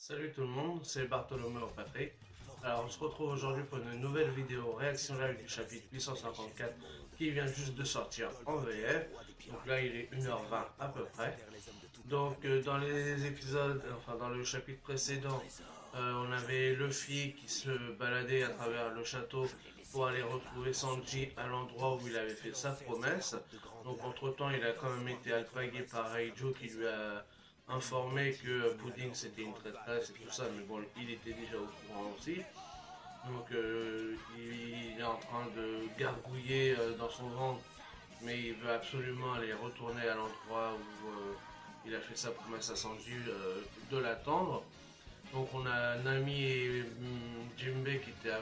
Salut tout le monde, c'est Bartholomew Patrick. Alors on se retrouve aujourd'hui pour une nouvelle vidéo réaction live du chapitre 854 qui vient juste de sortir en VF. Donc là il est 1h20 à peu près. Donc dans les épisodes, enfin dans le chapitre précédent, on avait Luffy qui se baladait à travers le château pour aller retrouver Sanji à l'endroit où il avait fait sa promesse. Donc entre temps il a quand même été alpagué par Reijo qui lui a informé que Pudding c'était une traîtresse et tout ça, mais bon il était déjà au courant aussi. Donc il est en train de gargouiller dans son ventre, mais il veut absolument aller retourner à l'endroit où il a fait sa promesse à Sanji de l'attendre. Donc on a Nami et Jinbei qui étaient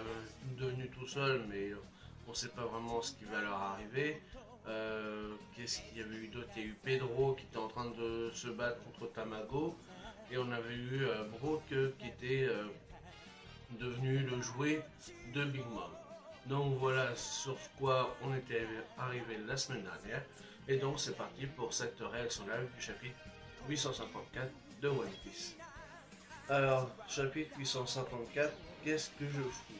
devenus tout seuls, mais on ne sait pas vraiment ce qui va leur arriver. Qu'est-ce qu'il y avait eu d'autre? Il y a eu Pedro qui était en train de se battre contre Tamago. Et on avait eu Brook qui était devenu le jouet de Big Mom. Donc voilà sur quoi on était arrivé la semaine dernière. Et donc c'est parti pour cette réaction live du chapitre 854 de One Piece. Alors, chapitre 854, qu'est-ce que je fous?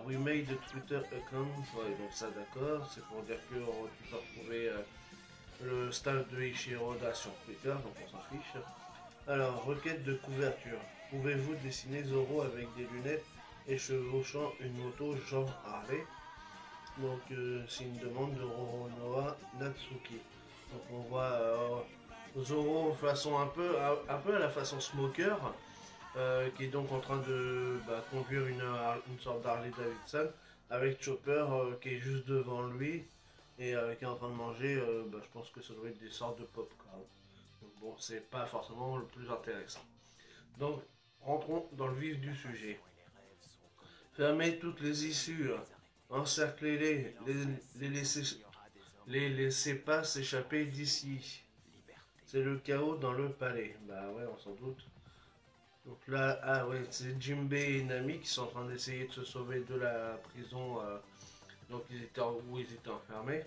We made the Twitter account, ouais, donc ça d'accord, c'est pour dire que tu peux retrouver le staff de Ichiroda sur Twitter, donc on s'en fiche. Alors, requête de couverture. Pouvez-vous dessiner Zoro avec des lunettes et chevauchant une moto genre Harley? Donc c'est une demande de Roronoa Natsuki. Donc on voit Zoro façon un peu à la façon Smoker, qui est donc en train de conduire une sorte d'Harley Davidson avec Chopper qui est juste devant lui et qui est en train de manger, je pense que ça doit être des sortes de popcorn. Donc bon, c'est pas forcément le plus intéressant. Donc rentrons dans le vif du sujet. Fermez toutes les issues, encerclez-les, les laissez pas s'échapper d'ici. C'est le chaos dans le palais. Bah ouais, on s'en doute. Donc là, ah ouais, c'est Jinbei et Nami qui sont en train d'essayer de se sauver de la prison. Donc où ils étaient enfermés.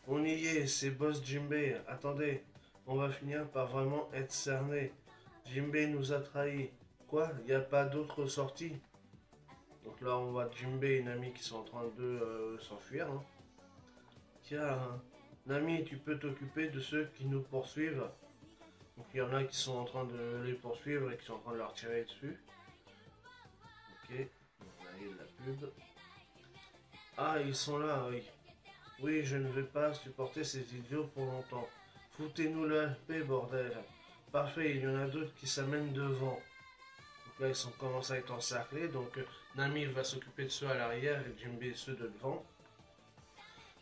On y est, c'est Boss Jinbei. Attendez, on va finir par vraiment être cerné. Jinbei nous a trahis. Quoi? Il n'y a pas d'autre sortie? Donc là, on voit Jinbei et Nami qui sont en train de s'enfuir. Hein. Tiens, Nami, tu peux t'occuper de ceux qui nous poursuivent. Donc il y en a qui sont en train de les poursuivre et qui sont en train de leur tirer dessus. Ok, donc là il y a de la pub. Ah, ils sont là, oui. Oui, je ne vais pas supporter ces idiots pour longtemps. Foutez-nous la paix, bordel. Parfait, il y en a d'autres qui s'amènent devant. Donc là, ils commencent à être encerclés. Donc Nami va s'occuper de ceux à l'arrière et Jinbei ceux de devant.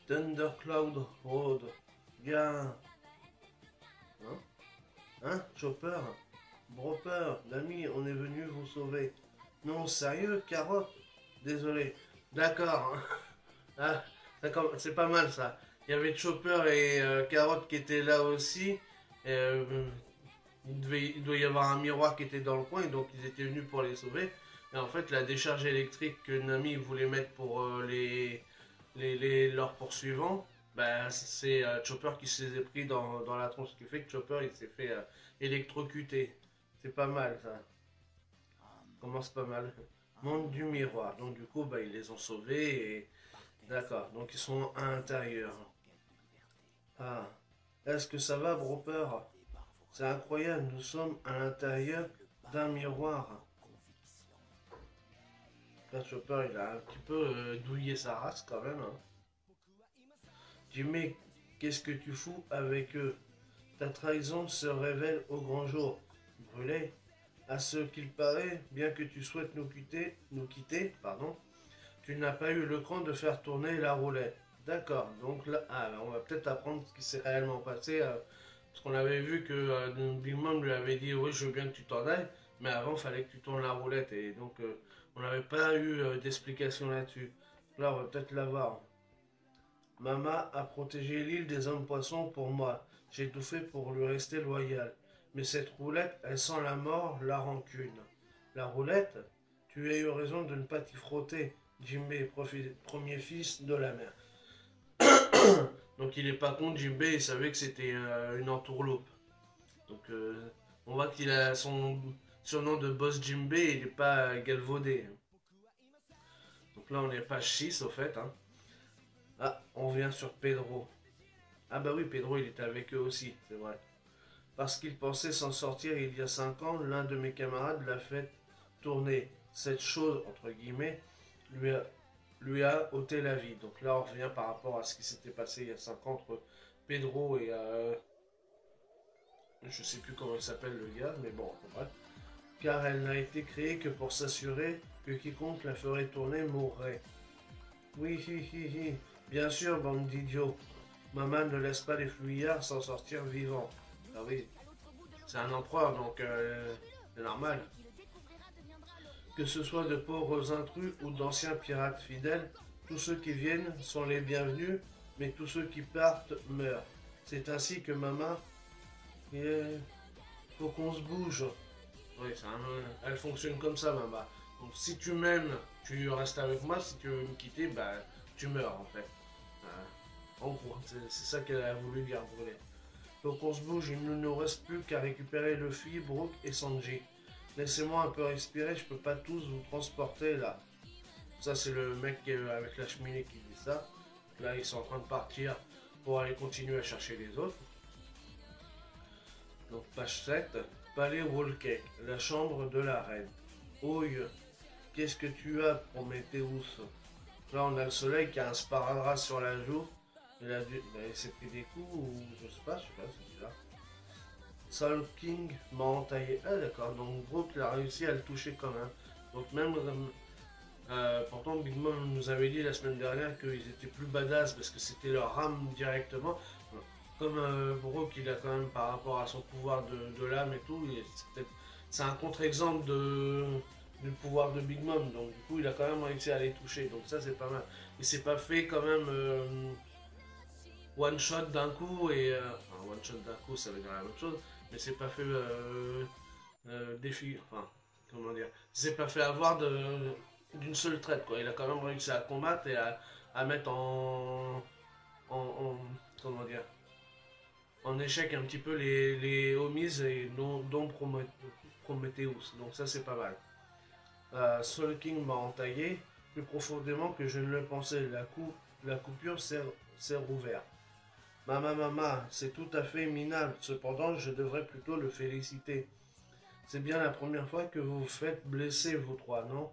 Thundercloud Road. Bien. Hein? Hein, Chopper? Bropper, Nami, on est venu vous sauver. Non, sérieux, Carotte? Désolé. D'accord. Ah, c'est pas mal ça. Il y avait Chopper et Carotte qui étaient là aussi. Il doit y avoir un miroir qui était dans le coin, et donc ils étaient venus pour les sauver. Et en fait, la décharge électrique que Nami voulait mettre pour leurs poursuivants, bah, c'est Chopper qui se les a pris dans la tronche, ce qui fait que Chopper il s'est fait électrocuter. C'est pas mal ça. Commence pas mal. Monde du miroir. Donc du coup, ils les ont sauvés et... D'accord, donc ils sont à l'intérieur. Ah, est-ce que ça va, Bropper? C'est incroyable, nous sommes à l'intérieur d'un miroir. Là, Chopper, il a un petit peu douillé sa race quand même. Hein. Jimmy, qu'est-ce que tu fous avec eux? Ta trahison se révèle au grand jour. Brûlé, à ce qu'il paraît, bien que tu souhaites nous quitter, pardon, tu n'as pas eu le cran de faire tourner la roulette. D'accord, donc là, on va peut-être apprendre ce qui s'est réellement passé. Parce qu'on avait vu que Big Mom lui avait dit oui, je veux bien que tu t'en ailles, mais avant, il fallait que tu tournes la roulette. Et donc, on n'avait pas eu d'explication là-dessus. Là, on va peut-être l'avoir. Mama a protégé l'île des hommes poissons pour moi. J'ai tout fait pour lui rester loyal. Mais cette roulette, elle sent la mort, la rancune. La roulette? Tu as eu raison de ne pas t'y frotter. Jinbei, premier fils de la mer. Donc il est pas contre Jinbei, il savait que c'était une entourloupe. Donc On voit qu'il a son surnom de Boss Jimbe, il n'est pas galvaudé. Donc là, on est page 6 au fait. Hein. Ah, on vient sur Pedro. Ah bah oui, Pedro, il était avec eux aussi, c'est vrai. Parce qu'il pensait s'en sortir il y a 5 ans, l'un de mes camarades l'a fait tourner. Cette chose, entre guillemets, lui a, lui a ôté la vie. Donc là, on revient par rapport à ce qui s'était passé il y a 5 ans entre Pedro et... je sais plus comment il s'appelle le gars, mais bon, bref. Car elle n'a été créée que pour s'assurer que quiconque la ferait tourner mourrait. Oui, hi, hi, hi. Bien sûr, bande d'idiots. Maman ne laisse pas les fuyards s'en sortir vivants. Ah oui, c'est un empereur, donc c'est normal. Que ce soit de pauvres intrus ou d'anciens pirates fidèles, tous ceux qui viennent sont les bienvenus, mais tous ceux qui partent meurent. C'est ainsi que maman... faut qu'on se bouge. Oui, elle fonctionne comme ça, maman. Donc si tu m'aimes, tu restes avec moi. Si tu veux me quitter, bah, tu meurs en fait. En gros, c'est ça qu'elle a voulu dire brûler. Donc on se bouge, il ne nous reste plus qu'à récupérer Luffy, Brook et Sanji. Laissez-moi un peu respirer, je peux pas tous vous transporter là. Ça c'est le mec avec la cheminée qui dit ça. Là ils sont en train de partir pour aller continuer à chercher les autres. Donc page 7, Palais Wallcake, la chambre de la reine. Ouille, qu'est-ce que tu as, Prométhéus? Là on a le soleil qui a un sparadrap sur la joue. Il s'est pris des coups ou je sais pas, c'est bizarre. Soul King m'a entaillé. Ah d'accord, donc Brook a réussi à le toucher quand même. Donc même, pourtant Big Mom nous avait dit la semaine dernière qu'ils étaient plus badass parce que c'était leur âme directement. Comme Brook il a quand même par rapport à son pouvoir de l'âme et tout, c'est un contre-exemple du pouvoir de Big Mom. Donc du coup il a quand même réussi à les toucher. Donc ça c'est pas mal. Il s'est pas fait quand même... one shot d'un coup et enfin, one shot d'un coup ça veut dire la même chose mais c'est pas fait défi enfin comment dire c'est pas fait avoir d'une seule traite quoi il a quand même réussi à combattre et à mettre en comment dire en échec un petit peu les homies et dont Prometheus donc ça c'est pas mal Soul King m'a entaillé plus profondément que je ne le pensais la coupure s'est rouverte. Mama, c'est tout à fait minable. Cependant, je devrais plutôt le féliciter. C'est bien la première fois que vous vous faites blesser, vous trois, non?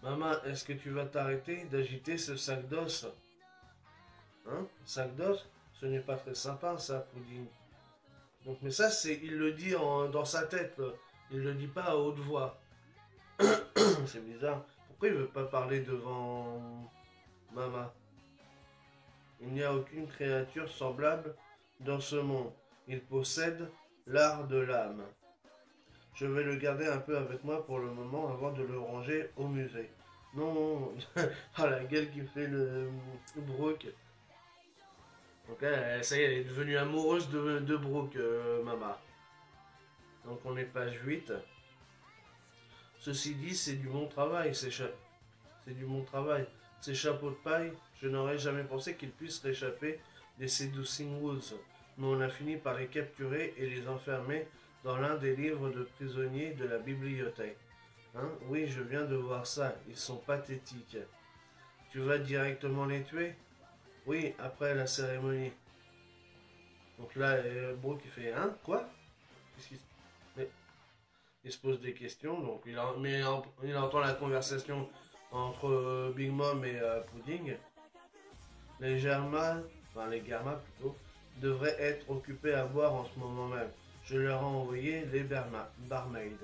Maman, est-ce que tu vas t'arrêter d'agiter ce sac d'os? Hein? Sac d'os? Ce n'est pas très sympa, ça, Pudding. Donc, mais ça, il le dit dans sa tête. Là. Il le dit pas à haute voix. C'est bizarre. Pourquoi il veut pas parler devant Mama? Il n'y a aucune créature semblable dans ce monde. Il possède l'art de l'âme. Je vais le garder un peu avec moi pour le moment avant de le ranger au musée. Non, ah la gueule qui fait le Brooke. Donc ça y est, elle est devenue amoureuse de Brooke, Mama. Donc on est page 8. Ceci dit, c'est du bon travail, c'est du bon travail. Ces chapeaux de paille, je n'aurais jamais pensé qu'ils puissent réchapper des Seducing Woods, mais on a fini par les capturer et les enfermer dans l'un des livres de prisonniers de la bibliothèque. Hein? Oui, je viens de voir ça, ils sont pathétiques. Tu vas directement les tuer? Oui, après la cérémonie. Donc là, Brooke il fait, hein, quoi? Mais il se pose des questions, donc il entend la conversation entre Big Mom et Pudding. Les Germains, enfin les Gammas plutôt, devraient être occupés à boire en ce moment même. Je leur ai envoyé les barmaids.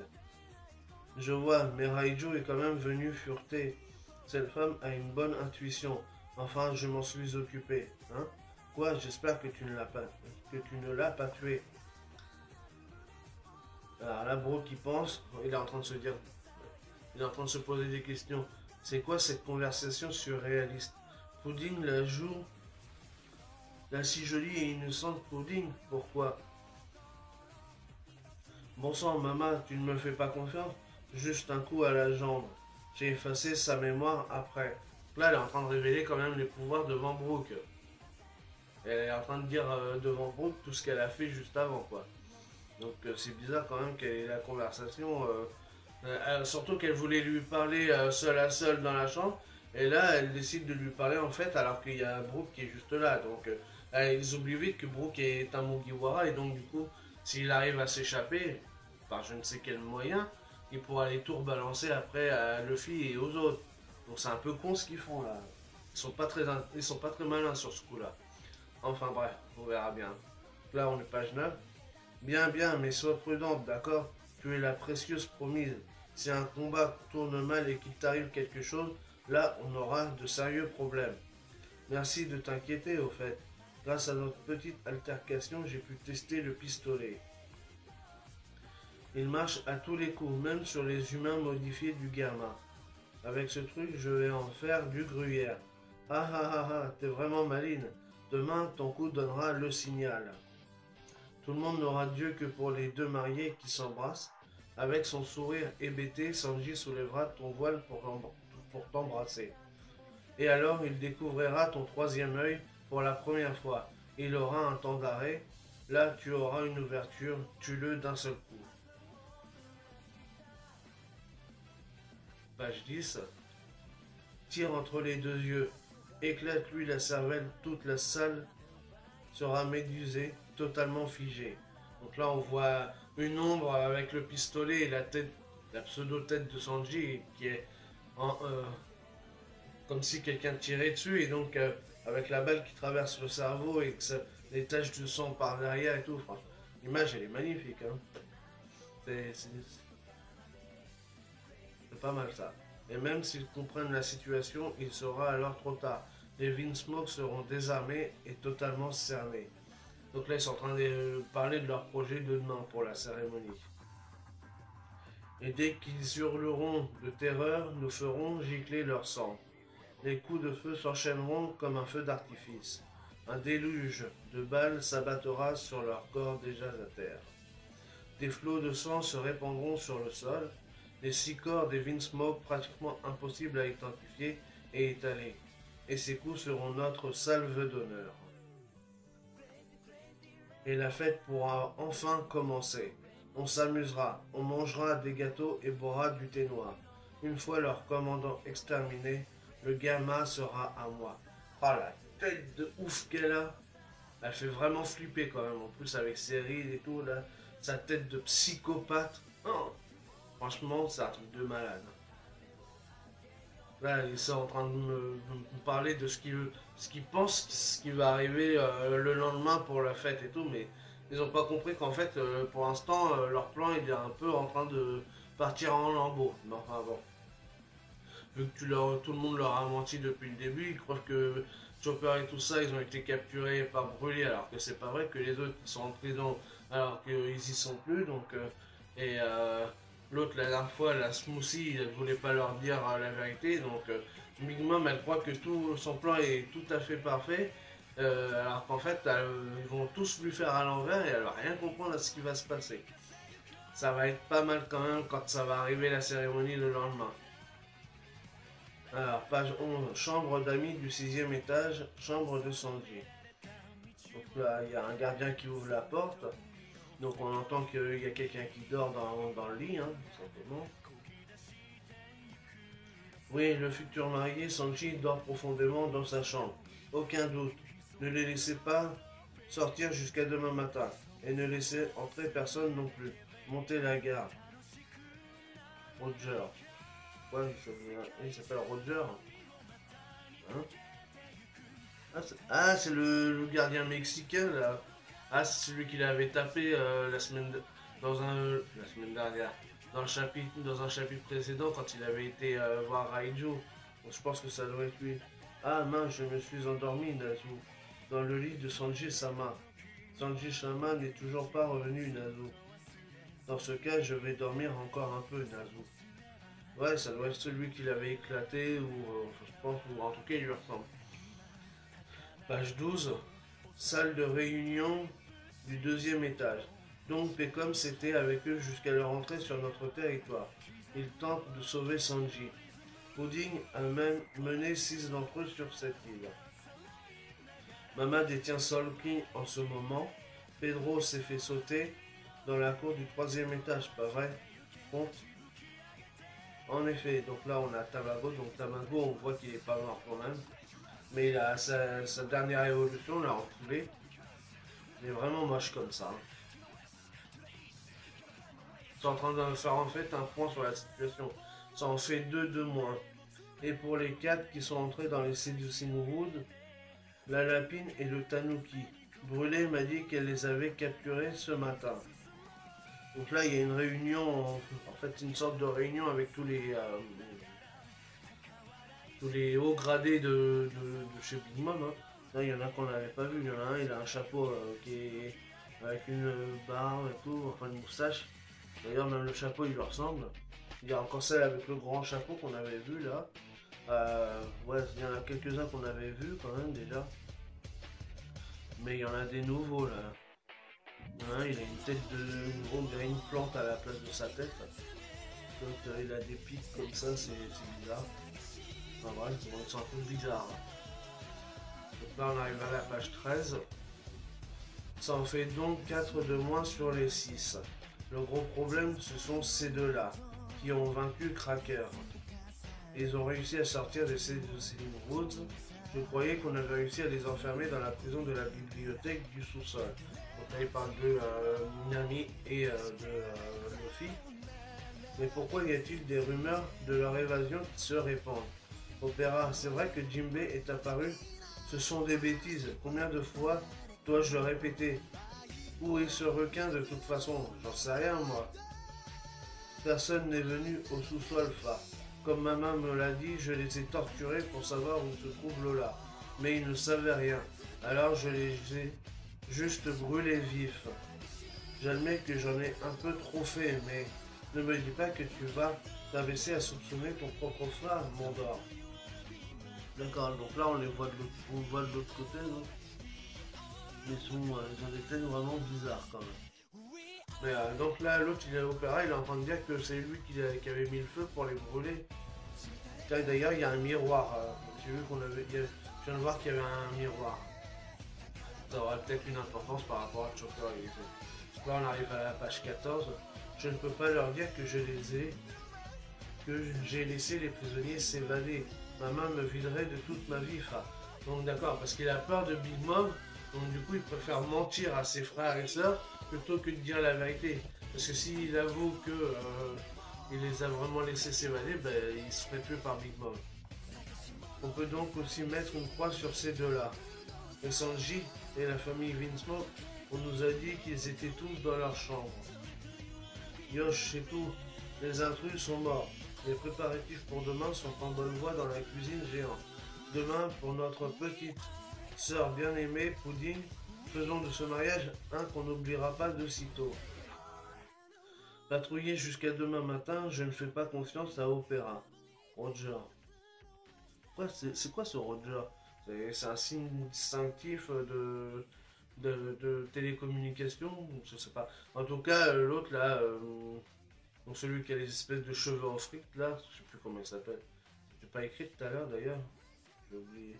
Je vois, mais Raijo est quand même venu fureter. Cette femme a une bonne intuition. Enfin, je m'en suis occupé. Hein? Quoi? J'espère que tu ne l'as pas tué. Alors là, Bro qui pense, il est en train de se dire, il est en train de se poser des questions. C'est quoi cette conversation surréaliste? Pudding la joue, la si jolie et innocente Pudding, pourquoi? Bon sang, maman, tu ne me fais pas confiance? Juste un coup à la jambe. J'ai effacé sa mémoire après. Là, elle est en train de révéler quand même les pouvoirs devant Brooke. Elle est en train de dire devant Brooke tout ce qu'elle a fait juste avant, quoi. Donc c'est bizarre quand même qu'elle ait la conversation. Surtout qu'elle voulait lui parler seule à seule dans la chambre. Et là, elle décide de lui parler en fait alors qu'il y a Brook qui est juste là. Donc ils oublient vite que Brook est un Mugiwara. Et donc du coup, s'il arrive à s'échapper, par je ne sais quel moyen, il pourra les tout rebalancer après à Luffy et aux autres. Donc c'est un peu con ce qu'ils font là. Ils sont pas très malins sur ce coup-là. Enfin bref, on verra bien. Là on est page 9. Bien, bien, mais sois prudente, d'accord? Tu es la précieuse promise. Si un combat tourne mal et qu'il t'arrive quelque chose, là on aura de sérieux problèmes. Merci de t'inquiéter au fait. Grâce à notre petite altercation, j'ai pu tester le pistolet. Il marche à tous les coups, même sur les humains modifiés du gamma. Avec ce truc, je vais en faire du gruyère. Ah ah ah ah, t'es vraiment maline. Demain, ton coup donnera le signal. Tout le monde n'aura Dieu que pour les deux mariés qui s'embrassent. Avec son sourire hébété, Sanji soulèvera ton voile pour t'embrasser. Et alors, il découvrira ton troisième œil pour la première fois. Il aura un temps d'arrêt. Là, tu auras une ouverture. Tue-le d'un seul coup. Page 10. Tire entre les deux yeux. Éclate-lui la cervelle. Toute la salle sera médusée, totalement figée. Donc là, on voit une ombre avec le pistolet et la tête, la pseudo-tête de Sanji qui est comme si quelqu'un tirait dessus et donc avec la balle qui traverse le cerveau et que les taches de sang par derrière et tout. Enfin, l'image, elle est magnifique. Hein. C'est pas mal ça. Et même s'ils comprennent la situation, il sera alors trop tard. Les Vinsmoke seront désarmés et totalement cernés. Donc là, ils sont en train de parler de leur projet de demain pour la cérémonie. Et dès qu'ils hurleront de terreur, nous ferons gicler leur sang. Les coups de feu s'enchaîneront comme un feu d'artifice. Un déluge de balles s'abattra sur leur corps déjà à terre. Des flots de sang se répandront sur le sol. Les 6 corps des Vinsmoke pratiquement impossibles à identifier et étaler. Et ces coups seront notre salve d'honneur. Et la fête pourra enfin commencer. On s'amusera, on mangera des gâteaux et boira du thé noir. Une fois leur commandant exterminé, le gamma sera à moi. Ah, la tête de ouf qu'elle a. Elle fait vraiment flipper quand même. En plus avec ses rides et tout là. Sa tête de psychopathe. Oh, franchement, c'est un truc de malade. Là, ils sont en train de me parler de ce qu'ils pensent, ce qui va arriver le lendemain pour la fête et tout, mais ils n'ont pas compris qu'en fait, pour l'instant, leur plan il est un peu en train de partir en lambeaux. Mais enfin bon, vu que tout le monde leur a menti depuis le début, ils croient que Chopper et tout ça, ils ont été capturés et pas brûlés, alors que c'est pas vrai, que les autres ils sont en prison alors qu'ils y sont plus, donc et l'autre la dernière fois, la Smoothie, elle voulait pas leur dire la vérité, donc Big Mom elle croit que tout son plan est tout à fait parfait, alors qu'en fait ils vont tous lui faire à l'envers et elle va rien comprendre à ce qui va se passer. Ça va être pas mal quand même quand ça va arriver la cérémonie le lendemain. Alors, page 11, chambre d'amis du 6e étage, chambre de Sanji. Donc là, il y a un gardien qui ouvre la porte. Donc on entend qu'il y a quelqu'un qui dort dans le lit, hein, tout simplement. Oui, le futur marié, Sanji, dort profondément dans sa chambre. Aucun doute. Ne les laissez pas sortir jusqu'à demain matin. Et ne laissez entrer personne non plus. Montez la garde. Roger. Ouais, il s'appelle Roger. Hein? Ah, c'est le gardien mexicain là. Ah, c'est celui qui l'avait tapé la semaine dernière, dans un chapitre précédent quand il avait été voir Raiju. Donc je pense que ça doit être lui. Ah mince, je me suis endormi, Nazu, dans le lit de Sanji-sama. Sanji-sama n'est toujours pas revenu, Nazu. Dans ce cas, je vais dormir encore un peu, Nazu. Ouais, ça doit être celui qui l'avait éclaté, ou je pense, ou en tout cas il lui ressemble. Page 12, salle de réunion du 2e étage. Donc Pecom s'était avec eux jusqu'à leur entrée sur notre territoire. Ils tentent de sauver Sanji. Pudding a même mené 6 d'entre eux sur cette île. Mama détient Soul King en ce moment. Pedro s'est fait sauter. dans la cour du troisième étage, pas vrai? Compte. En effet, donc là on a Tamago, donc Tamago on voit qu'il est pas mort quand même. Mais il a sa dernière évolution, l'a retrouvé. Il est vraiment moche comme ça. C'est en train de faire en fait un point sur la situation. Ça en fait 2 de moins. Et pour les 4 qui sont entrés dans les Seducing Wood, la lapine et le tanuki. Brûlé m'a dit qu'elle les avait capturés ce matin. Donc là, il y a une réunion, en fait, une sorte de réunion avec tous les hauts gradés de chez Big Mom. Hein. Là, il y en a qu'on n'avait pas vu. Il y en a un, il a un chapeau qui est avec une barbe et tout, enfin une moustache. D'ailleurs, même le chapeau, il lui ressemble. Il y a encore celle avec le grand chapeau qu'on avait vu là. Ouais, il y en a quelques-uns qu'on avait vu quand même déjà. Mais il y en a des nouveaux là. Hein, il a une tête de. On dirait une plante à la place de sa tête. Donc il a des pics comme ça, c'est bizarre. Enfin bref, bon, c'est un peu bizarre. Donc là on arrive à la page 13. Ça en fait donc 4 de moins sur les 6. Le gros problème ce sont ces deux-là, qui ont vaincu Cracker. Ils ont réussi à sortir des Seducing Woods. Je croyais qu'on avait réussi à les enfermer dans la prison de la bibliothèque du sous-sol. Donc là il parle de Minami et de Luffy. Mais pourquoi y a-t-il des rumeurs de leur évasion qui se répandent? Opéra, c'est vrai que Jinbe est apparu. Ce sont des bêtises. Combien de fois dois-je le répéter? Où est ce requin de toute façon? J'en sais rien moi. Personne n'est venu au sous-sol, Fa. Comme maman me l'a dit, je les ai torturés pour savoir où se trouve Lola. Mais ils ne savaient rien. Alors je les ai juste brûlés vifs. J'admets que j'en ai un peu trop fait, mais ne me dis pas que tu vas t'abaisser à soupçonner ton propre frère, Mondor. D'accord, donc là on les voit on voit de l'autre côté, non? Ils ont des têtes vraiment bizarres quand même. Mais donc là, l'autre il est à l'opéra, il est en train de dire que c'est lui qui avait mis le feu pour les brûler. D'ailleurs, il y a un miroir. J'ai vu qu'on avait. Je viens de voir qu'il y avait un miroir. Ça aurait peut-être une importance par rapport à Chopper et les autres. Là, on arrive à la page 14. Je ne peux pas leur dire que j'ai laissé les prisonniers s'évader. Maman me viderait de toute ma vie, Fa. Donc d'accord, parce qu'il a peur de Big Mom, donc du coup il préfère mentir à ses frères et sœurs plutôt que de dire la vérité. Parce que s'il avoue que il les a vraiment laissés s'évader, ben, il se ferait tuer par Big Mom. On peut donc aussi mettre une croix sur ces deux-là. Et Sanji et la famille Vinsmoke, on nous a dit qu'ils étaient tous dans leur chambre. Yosh, c'est tout. Les intrus sont morts. Les préparatifs pour demain sont en bonne voie dans la cuisine géante. Demain, pour notre petite sœur bien-aimée, Pudding, faisons de ce mariage un qu'on n'oubliera pas de sitôt. Patrouiller jusqu'à demain matin, je ne fais pas confiance à Opéra. Roger. C'est quoi ce Roger? C'est un signe distinctif de télécommunication? Je sais pas. En tout cas, l'autre là, donc celui qui a les espèces de cheveux en frites là, je sais plus comment il s'appelle. C'était pas écrit tout à l'heure d'ailleurs. J'ai oublié.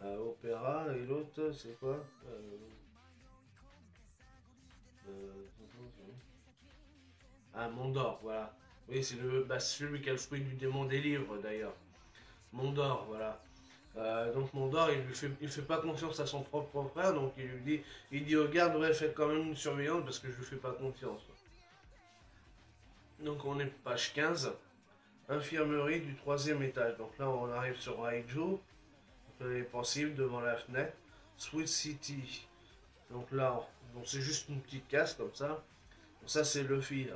Opéra et l'autre c'est quoi euh, Ah, Mondor, voilà. Oui, c'est celui qui a le fruit du démon des livres d'ailleurs. Mondor, voilà. Donc Mondor, il fait pas confiance à son propre frère, donc il dit au garde, ouais, faites quand même une surveillance parce que je lui fais pas confiance. Donc on est page 15, infirmerie du troisième étage. Donc là on arrive sur Raiju, elle est pensive devant la fenêtre. Sweet City. Donc là, c'est juste une petite casse comme ça. Donc ça c'est Luffy.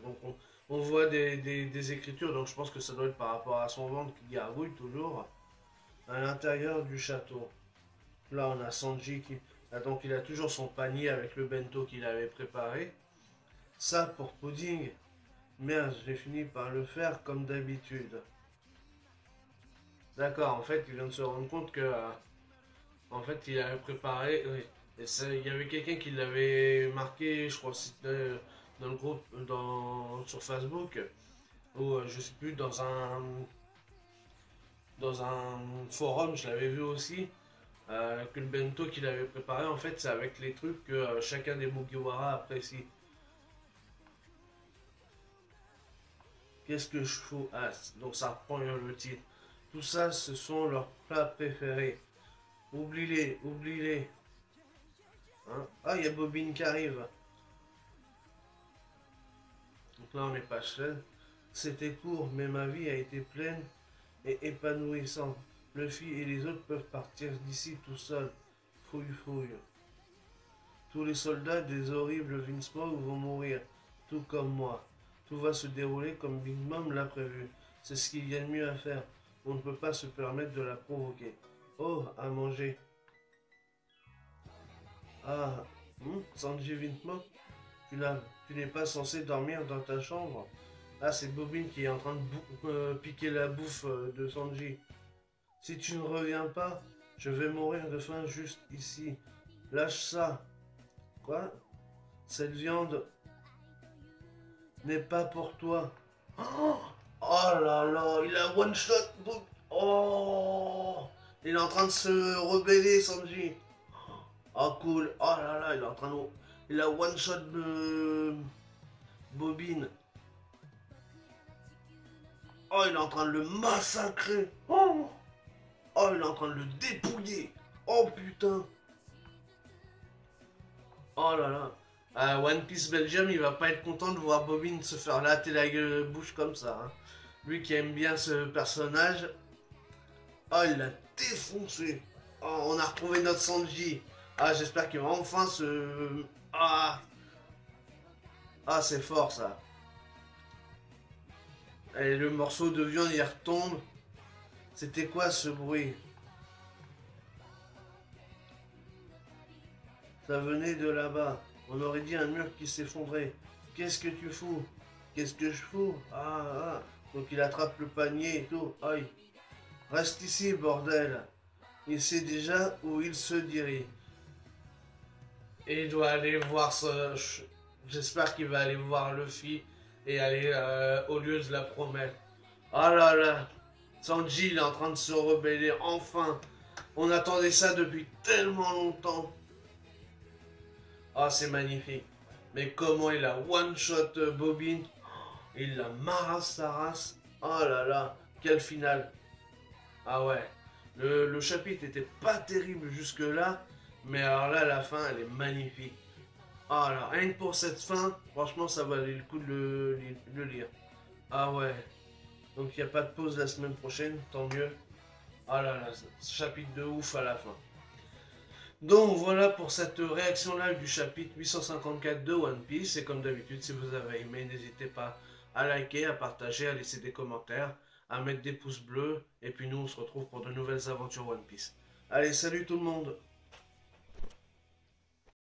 Donc on voit des écritures, donc je pense que ça doit être par rapport à son ventre qui gargouille toujours. À l'intérieur du château. Là on a Sanji qui. Là, donc il a toujours son panier avec le bento qu'il avait préparé. Ça pour Pudding. Merde, j'ai fini par le faire comme d'habitude. D'accord, en fait, il vient de se rendre compte que, en fait, il avait préparé. Oui. Et il y avait quelqu'un qui l'avait marqué, je crois, que c'était dans le groupe, sur Facebook, ou je sais plus, dans un forum, je l'avais vu aussi. que le bento qu'il avait préparé, en fait, c'est avec les trucs que chacun des Mugiwara apprécie. Qu'est-ce que je fous? Ah, donc ça reprend le titre. Tout ça, ce sont leurs plats préférés. Oublie-les, oublie-les. Hein? Ah, il y a Bobine qui arrive. Donc là, on est pas seul. C'était court, mais ma vie a été pleine et épanouissante. Luffy et les autres peuvent partir d'ici tout seuls. Fouille, fouille. Tous les soldats des horribles Vinsmoke vont mourir, tout comme moi. Tout va se dérouler comme Big Mom l'a prévu. C'est ce qu'il y a de mieux à faire. On ne peut pas se permettre de la provoquer. Oh, à manger. Ah, Sanji Vinsmoke, tu n'es pas censé dormir dans ta chambre. Ah, c'est Bobine qui est en train de piquer la bouffe de Sanji. Si tu ne reviens pas, je vais mourir de faim juste ici. Lâche ça. Quoi? Cette viande n'est pas pour toi. Oh, oh là là, il a one shot. Oh, il est en train de se rebeller, Sanji. Oh cool. Oh là là, il est en train de... Il a one shot de Bobine. Oh, il est en train de le massacrer. Oh, oh, il est en train de le dépouiller. Oh putain. Oh là là. One Piece Belgium, il va pas être content de voir Bobine se faire latter la bouche comme ça. Hein. Lui qui aime bien ce personnage. Oh, il l'a défoncé. Oh, on a retrouvé notre Sanji. Ah, j'espère qu'il va enfin se... Ah, ah c'est fort ça. Et le morceau de viande, il retombe. C'était quoi ce bruit? Ça venait de là-bas. On aurait dit un mur qui s'effondrait. Qu'est-ce que tu fous? Qu'est-ce que je fous? Ah, ah. Donc il attrape le panier et tout. Aïe. Reste ici, bordel. Il sait déjà où il se dirige. Et il doit aller voir ce... J'espère qu'il va aller voir Luffy et aller au lieu de la promettre. Ah là là. Sanji, il est en train de se rebeller. Enfin. On attendait ça depuis tellement longtemps. Ah, c'est magnifique. Mais comment il a one-shot Bobine. Il la marasse sa race. Oh là là. Quel final. Ah ouais. Le chapitre était pas terrible jusque-là. Mais alors là, la fin, elle est magnifique. Ah là, rien que pour cette fin, franchement, ça valait le coup de le lire. Ah ouais. Donc il n'y a pas de pause la semaine prochaine, tant mieux. Ah là là, chapitre de ouf à la fin. Donc voilà pour cette réaction live du chapitre 854 de One Piece. Et comme d'habitude, si vous avez aimé, n'hésitez pas à liker, à partager, à laisser des commentaires, à mettre des pouces bleus. Et puis nous, on se retrouve pour de nouvelles aventures One Piece. Allez, salut tout le monde!